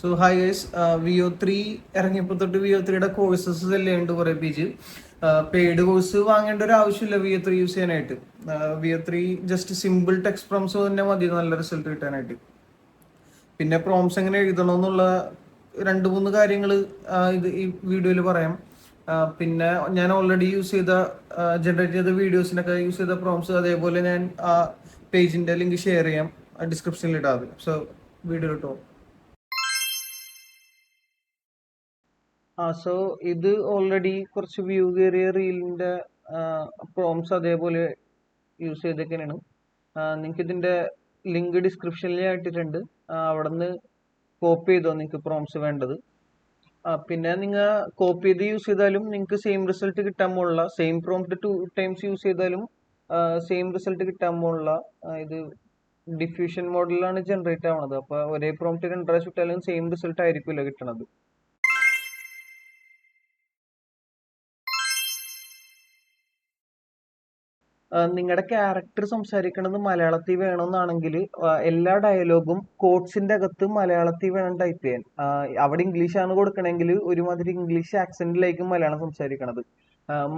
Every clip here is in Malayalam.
സോ ഹായ് ഗൈസ്, VO3 ഇറങ്ങിയപ്പോൾ തൊട്ട് VO3യുടെ കോഴ്സസ് എല്ലാം ഉണ്ട് കുറെ പേജ്. പെയ്ഡ് കോഴ്സ് വാങ്ങേണ്ട ഒരു ആവശ്യമില്ല VO3 യൂസ് ചെയ്യാനായിട്ട്. VO3 just simple text proms തന്നെ മതി നല്ല റിസൾട്ട് കിട്ടാനായിട്ട്. പിന്നെ പ്രോംസ് എങ്ങനെ എഴുതണമെന്നുള്ള രണ്ട് മൂന്ന് കാര്യങ്ങൾ ഇത് ഈ വീഡിയോയിൽ പറയാം. പിന്നെ ഞാൻ ഓൾറെഡി യൂസ് ചെയ്ത ജനറേറ്റ് ചെയ്ത വീഡിയോസിനൊക്കെ യൂസ് ചെയ്ത പ്രോംസ് അതേപോലെ ഞാൻ ആ പേജിന്റെ ലിങ്ക് ഷെയർ ചെയ്യാം ഡിസ്ക്രിപ്ഷനിൽ ഇടാതെ. സോ വീഡിയോ ഇട്ടോ. സോ ഇത് ഓൾറെഡി കുറച്ച് വ്യൂ കയറിയ റീലിന്റെ പ്രോംസ് അതേപോലെ യൂസ് ചെയ്തൊക്കെയാണ്. നിങ്ങൾക്ക് ഇതിന്റെ ലിങ്ക് ഡിസ്ക്രിപ്ഷനിൽ ഇട്ടിട്ടുണ്ട്. അവിടെ നിന്ന് കോപ്പി ചെയ്തോ നിങ്ങൾക്ക് പ്രോംസ് വേണ്ടത്. പിന്നെ നിങ്ങൾ കോപ്പി ചെയ്ത് യൂസ് ചെയ്താലും നിങ്ങൾക്ക് സെയിം റിസൾട്ട് കിട്ടാൻ പോകുള്ള സെയിം പ്രോംപ്റ്റ് 2 ടൈംസ് യൂസ് ചെയ്താലും സെയിം റിസൾട്ട് കിട്ടാൻ പോകുള്ള ഇത് ഡിഫ്യൂഷൻ മോഡലിലാണ് ജനറേറ്റ് ആവുന്നത്. അപ്പോൾ ഒരേ പ്രോംപ്റ്റ് 2 പ്രാവശ്യം ഇട്ടാലും സെയിം റിസൾട്ട് ആയിരിക്കുമല്ലോ കിട്ടണത്. നിങ്ങളുടെ ക്യാരക്ടർ സംസാരിക്കണത് മലയാളത്തിൽ വേണമെന്നാണെങ്കിൽ എല്ലാ ഡയലോഗും കോഡ്സിന്റെ അകത്ത് മലയാളത്തിൽ വേണം ടൈപ്പ് ചെയ്യാൻ. അവിടെ ഇംഗ്ലീഷ് ആണ് കൊടുക്കണമെങ്കിൽ ഒരുമാതിരി ഇംഗ്ലീഷ് ആക്സെന്റിലായിരിക്കും മലയാളം സംസാരിക്കണത്.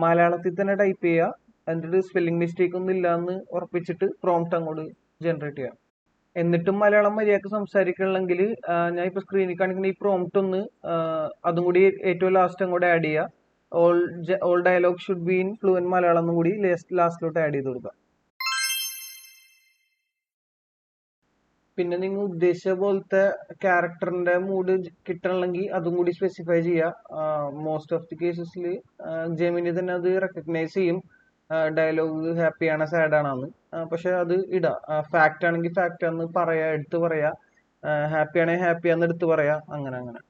മലയാളത്തിൽ തന്നെ ടൈപ്പ് ചെയ്യുക, എന്നിട്ട് സ്പെല്ലിംഗ് മിസ്റ്റേക്ക് ഒന്നും ഇല്ലാന്ന് ഉറപ്പിച്ചിട്ട് പ്രോംപ്റ്റ് അങ്ങോട്ട് ജനറേറ്റ് ചെയ്യാം. എന്നിട്ടും മലയാളം മര്യാദക്ക് സംസാരിക്കണമെങ്കിൽ ഞാൻ ഇപ്പൊ സ്ക്രീനിൽ കാണിക്കുന്ന ഈ പ്രോംപ്റ്റ് ഒന്ന് അതും കൂടി ഏറ്റവും ലാസ്റ്റ് അങ്ങോട്ട് ആഡ് ചെയ്യുക. All dialogue should be in fluent Malayalam എന്നും കൂടി ലാസ്റ്റിലോട്ട് ആഡ് ചെയ്ത് കൊടുക്കുക. പിന്നെ നിങ്ങൾ ഉദ്ദേശിച്ച പോലത്തെ ക്യാരക്ടറിന്റെ മൂഡ് കിട്ടണമെങ്കിൽ അതും കൂടി സ്പെസിഫൈ ചെയ്യുക. മോസ്റ്റ് ഓഫ് ദി കേസസിൽ ജെമിനി തന്നെ അത് റെക്കഗ്നൈസ് ചെയ്യും ഡയലോഗ് ഹാപ്പി ആണ് സാഡ് ആണെന്ന്. പക്ഷെ അത് ഇടാ, ഫാക്റ്റ് ആണെങ്കിൽ ഫാക്റ്റ് ആണെന്ന് പറയാ, എടുത്ത് പറയാ, ഹാപ്പി ആണെങ്കിൽ ഹാപ്പി ആണെന്ന് എടുത്ത് പറയാ, അങ്ങനെ അങ്ങനെ.